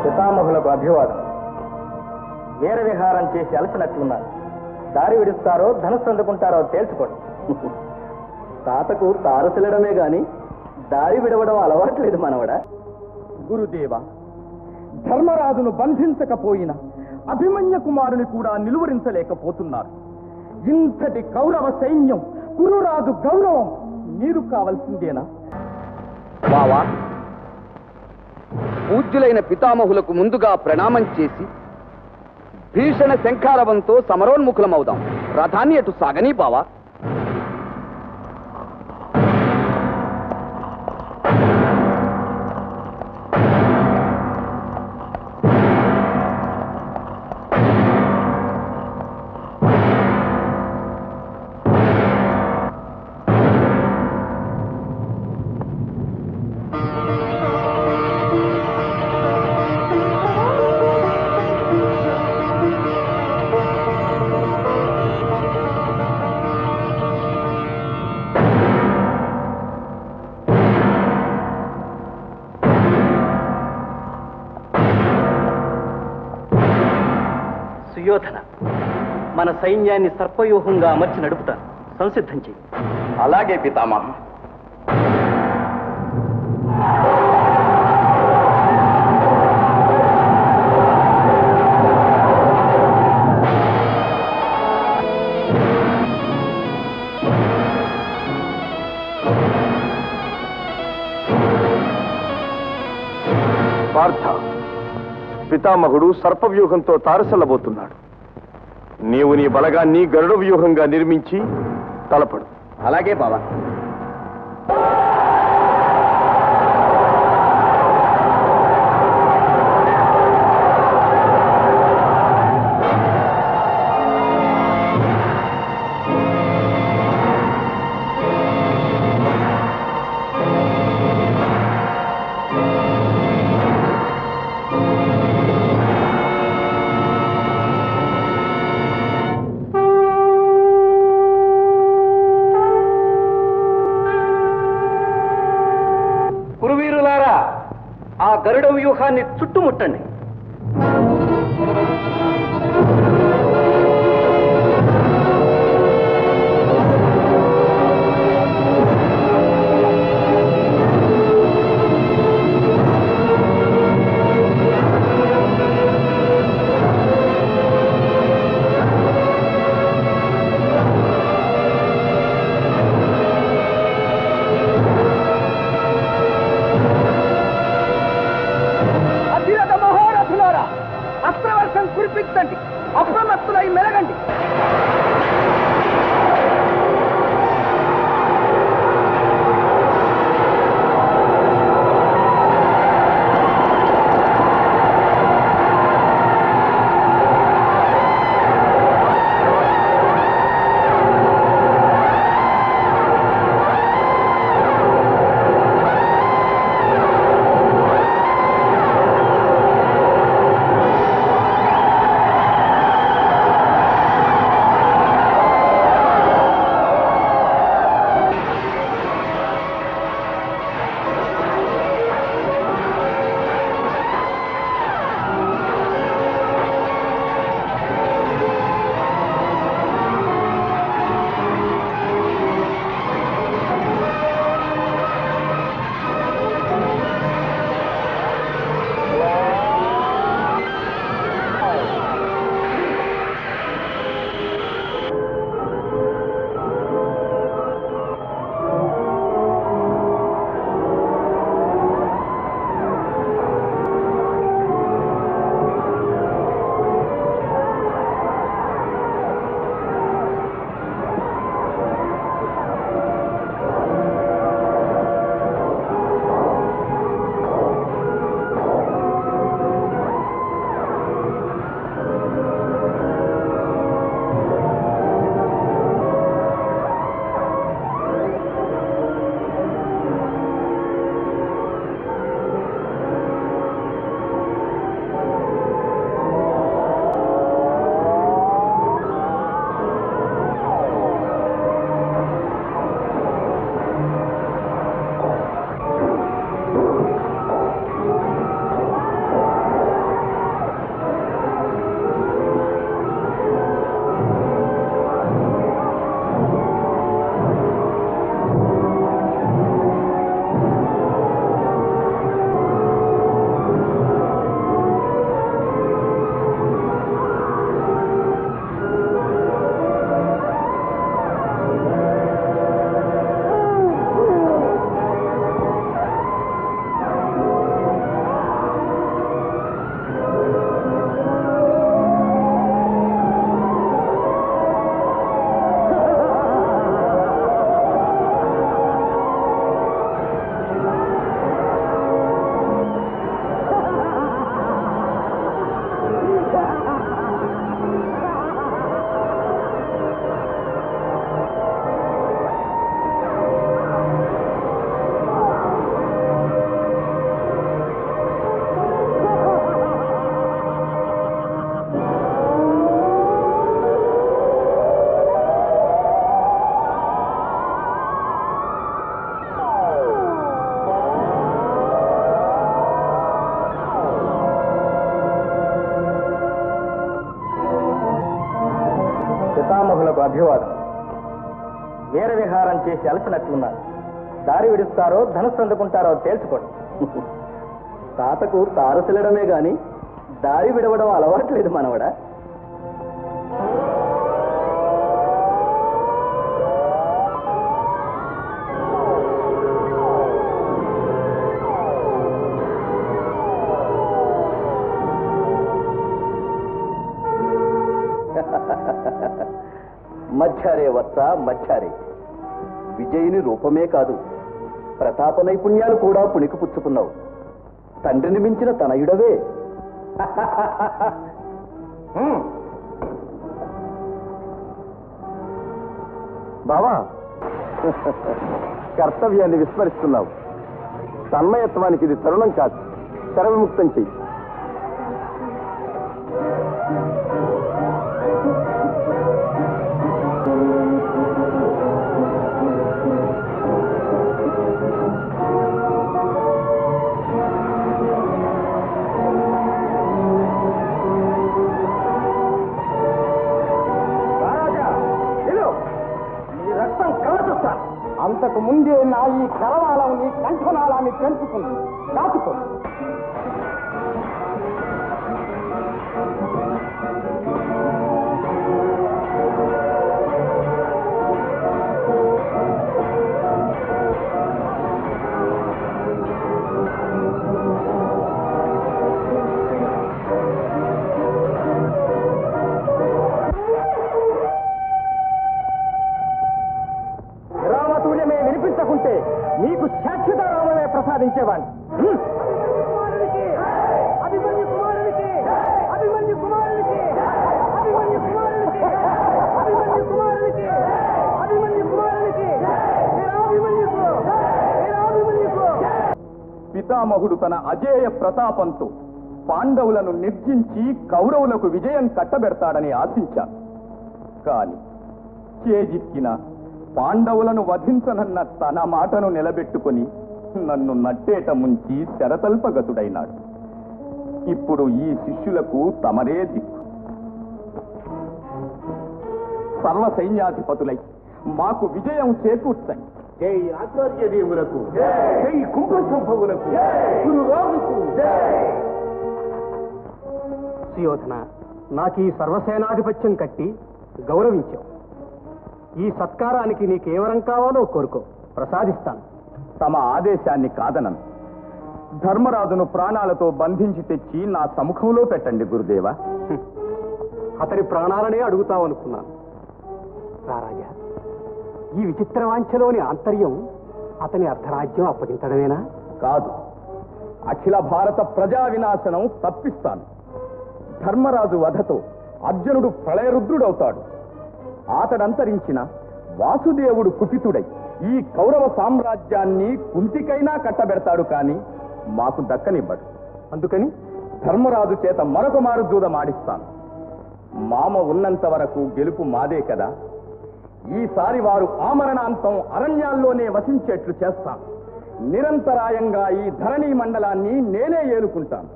పితామహులకు అభివాదం. వీర విహారం చేసి అలసినట్లున్నారు. దారి విడుస్తారో ధనుస్సు అందుకుంటారో తేల్చుకోండి. తాతకు తారసిలడమే గాని దారి విడవడం అలవాట్లేదు మనవడా. గురుదేవ, ధర్మరాజును బంధించకపోయినా అభిమన్య కుమారుని కూడా నిలువరించలేకపోతున్నారు. ఇంతటి కౌరవ సైన్యం, కురురాజు గౌరవం మీరు కావలసిందేనా? బావా, పూజ్యులైన పితామహులకు ముందుగా ప్రణామం చేసి భీషణ శంఖారవంతో సమరోన్ముఖులమవుదాం. రథాన్ని అటు సాగని బావా. సుయోధన, మన సైన్యాన్ని సర్పవ్యూహంగా అమర్చి నడుపుతాను. సంసిద్ధం చెయ్యి. అలాగే పితామహ. పార్థ, పితామహుడు సర్పవ్యూహంతో తారసల్లబోతున్నాడు. నీవు నీ బలగాన్ని గరుడ వ్యూహంగా నిర్మించి తలపడు. అలాగే బావా. ఆ గరుడ వ్యూహాన్ని చుట్టుముట్టండి. అభివాదం. వీర విహారం చేసి అలసినట్లున్నారు. దారి విడుస్తారో ధనుస్సు అందుకుంటారో తేల్చుకోండి. తాతకు తారసిల్లడమే గాని దారి విడవడం అలవాట్లేదు మనవడా. మచ్చారే వత్స మచ్చారే. విజయుని రూపమే కాదు, ప్రతాప నైపుణ్యాలు కూడా పుణికిపుచ్చుకున్నావు. తండ్రిని మించిన తనయుడవే. బావా, కర్తవ్యాన్ని విస్మరిస్తున్నావు. తన్మయత్వానికి ఇది తరుణం కాదు. శరవిముక్తం చెయ్యి. అంతకు ముందే నా ఈ కరవాలం నీ కంఠనాళాన్ని పెంచుకుంది. దాచుకో. వినిపించకుంటే నీకు శాశ్వత రామమే ప్రసాదించేవాడిని. పితామహుడు తన అజేయ ప్రతాపంతో పాండవులను నిర్జించి కౌరవులకు విజయం కట్టబెడతాడని ఆశించాను. కాని చేజిక్కిన పాండవులను వధించనన్న తన మాటను నిలబెట్టుకుని నన్ను నట్టేట ముంచి శరతల్పగతుడైనాడు. ఇప్పుడు ఈ శిష్యులకు తమరే దిక్కు. సర్వ సైన్యాధిపతులై మాకు విజయం చేకూర్చాయి. జై ఆచార్యదేవులకు, జై కుంభశంభవులకు, గురురాజుకు సుయోధన, నాకు ఈ సర్వసేనాధిపత్యం కట్టి గౌరవించావు. ఈ సత్కారానికి నీకేవరం కావాలో కోరుకో, ప్రసాదిస్తాను. తమ ఆదేశాన్ని కాదనను. ధర్మరాజును ప్రాణాలతో బంధించి తెచ్చి నా సముఖంలో పెట్టండి గురుదేవా. అతని ప్రాణాలనే అడుగుతావనుకున్నాను. రారాజా, ఈ విచిత్రవాంఛలోని ఆంతర్యం అతని అర్ధరాజ్యం అప్పగించడమేనా? కాదు, అఖిల భారత ప్రజా వినాశనం తప్పిస్తాను. ధర్మరాజు వధతో అర్జునుడు ప్రళయరుద్రుడవుతాడు. అతడంతరించిన వాసుదేవుడు కుపితుడై ఈ కౌరవ సామ్రాజ్యాన్ని కుంతికైనా కట్టబెడతాడు. కాని మాకు దక్కనివ్వడు. అందుకని ధర్మరాజు చేత మరొక మారు జూదమాడిస్తాను. మామ ఉన్నంత వరకు గెలుపు మాదే కదా. ఈసారి వారు ఆమరణాంతం అరణ్యాల్లోనే వసించేట్లు చేస్తాను. నిరంతరాయంగా ఈ ధరణీ మండలాన్ని నేనే ఏలుకుంటాను.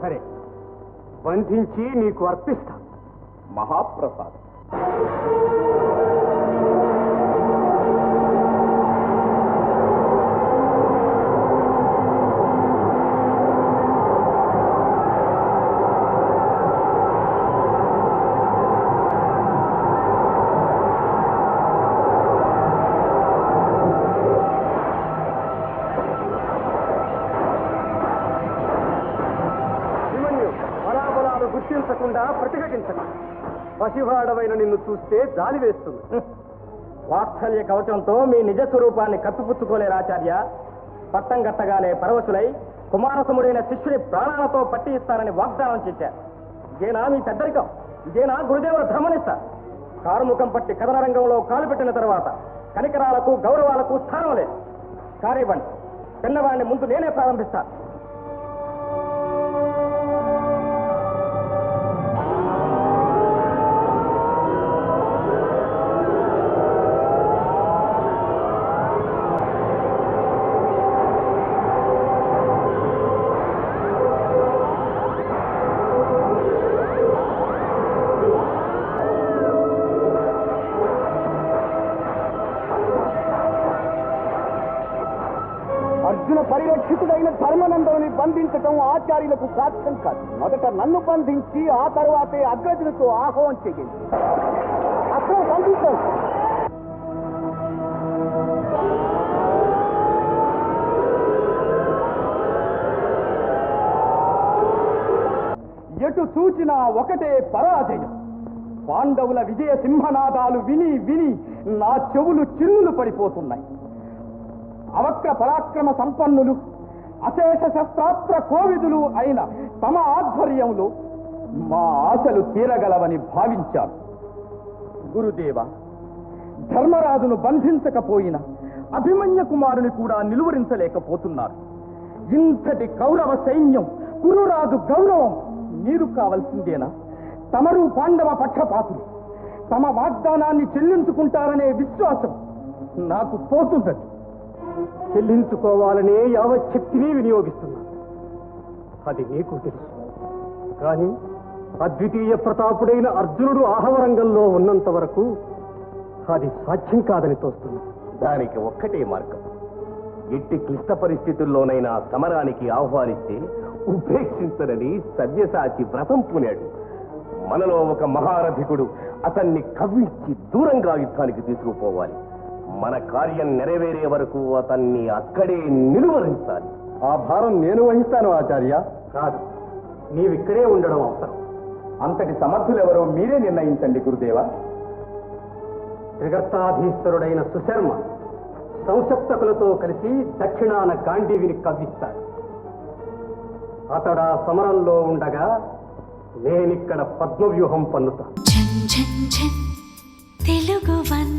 సరే, బంధించి నీకు అర్పిస్తాను. మహాప్రసాద్. బలాబలాలు గుర్తించకుండా ప్రతిఘటించక పసివాడవైన నిన్ను చూస్తే జాలి వేస్తుంది. వాత్సల్య కవచంతో మీ నిజ స్వరూపాన్ని కప్పిపుచ్చుకోలేరు ఆచార్య. పట్టం గట్టగానే పరవశులై కుమారసముడైన శిష్యుని ప్రాణాలతో పట్టి ఇస్తానని వాగ్దానం చేశారు. ఇదేనా మీ పెద్దరికం? ఇదేనా గురుదేవుల ధర్మనిష్ట? కారుముఖం పట్టి కథన రంగంలో కాలు పెట్టిన తర్వాత కనికరాలకు గౌరవాలకు స్థానం లేదు. కానివ్వండి, చిన్నవాడిని ముందు నేనే ప్రారంభిస్తాను. ధర్మనందరిని బంధించటం ఆచార్యులకు సాధ్యం కాదు. మొదట నన్ను బంధించి ఆ తర్వాతే అగ్రజులతో ఆహ్వానం చేయండి. అక్కడ బంధించాలి. ఎటు చూచినా ఒకటే పరాజయం. పాండవుల విజయ సింహనాదాలు విని విని నా చెవులు చిల్లులు పడిపోతున్నాయి. అవక్ర పరాక్రమ సంపన్నులు, అశేష శస్త్రాస్త్ర కోవిదులు అయిన తమ ఆధ్వర్యంలో మా ఆశలు తీరగలవని భావించాను. గురుదేవ, ధర్మరాజును బంధించకపోయినా అభిమన్య కుమారుని కూడా నిలువరించలేకపోతున్నారు. ఇంతటి కౌరవ సైన్యం, కురురాజు గౌరవం మీరు కావలసిందేనా? తమరు పాండవ పక్షపాతులు. తమ వాగ్దానాన్ని చెల్లించుకుంటారనే విశ్వాసం నాకు పోతున్నది. చెల్లించుకోవాలనే యావత్ శక్తిని వినియోగిస్తున్నాను. అది నీకు తెలుసు. కానీ అద్వితీయ ప్రతాపుడైన అర్జునుడు ఆహవరంగంలో ఉన్నంత వరకు అది సాధ్యం కాదని తోస్తున్నది. దానికి ఒక్కటే మార్గం. ఎట్టి క్లిష్ట పరిస్థితుల్లోనైనా సమరానికి ఆహ్వానిస్తే ఉపేక్షించనని సవ్యసాచి వ్రతం పూనాడు. మనలో ఒక మహారథికుడు అతన్ని కవ్వించి దూరంగా యుద్ధానికి తీసుకుపోవాలి. మన కార్యం నెరవేరే వరకు అతన్ని అక్కడే నిలువరించాలి. ఆ భారం నేను వహిస్తాను ఆచార్య. కాదు, నీవిక్కడే ఉండడం అవసరం. అంతటి సమర్థులెవరో మీరే నిర్ణయించండి గురుదేవ. త్రిగర్తాధీశ్వరుడైన సుశర్మ సంసప్తకులతో కలిసి దక్షిణాన గాంధీవిని కవ్విస్తాడు. అతడా సమరంలో ఉండగా నేనిక్కడ పద్మవ్యూహం పన్నుతాను. తెలుగు వన్